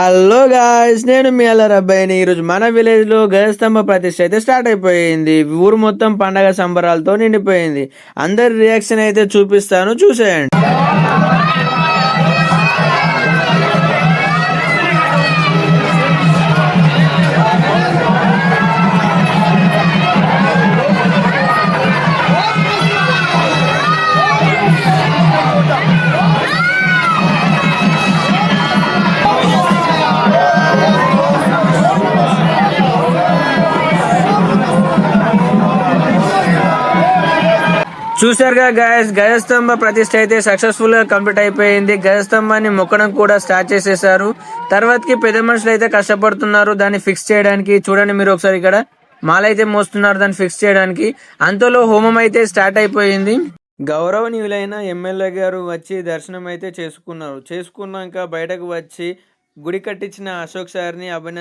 Hello guys, నేను మీ అల్లరి అబ్బాయిని. ఈరోజు మన విలేజ్ లో గజస్తంభ ప్రతిష్ఠ అయితే స్టార్ట్ అయిపోయింది. ఊరు మొత్తం పండగ సంబరాలతో నిండిపోయింది. అందరి రియాక్షన్ అయితే చూపిస్తాను, చూసేయండి. చూసారుగా గాయస్, గజస్తంభ ప్రతిష్ఠ అయితే సక్సెస్ఫుల్ గా కంప్లీట్ అయిపోయింది. గజస్తంభాన్ని మొక్కడం కూడా స్టార్ట్ చేసేసారు. తర్వాతకి పెద్ద మనుషులు అయితే కష్టపడుతున్నారు దాన్ని ఫిక్స్ చేయడానికి. చూడండి మీరు ఒకసారి, ఇక్కడ మాలైతే మోస్తున్నారు దాన్ని ఫిక్స్ చేయడానికి. అంతలో హోమం అయితే స్టార్ట్ అయిపోయింది. గౌరవనీయులైన ఎమ్మెల్యే గారు వచ్చి దర్శనం అయితే చేసుకున్నాక బయటకు వచ్చి గుడి కట్టించిన అశోక్ సార్ని అభినందించారు.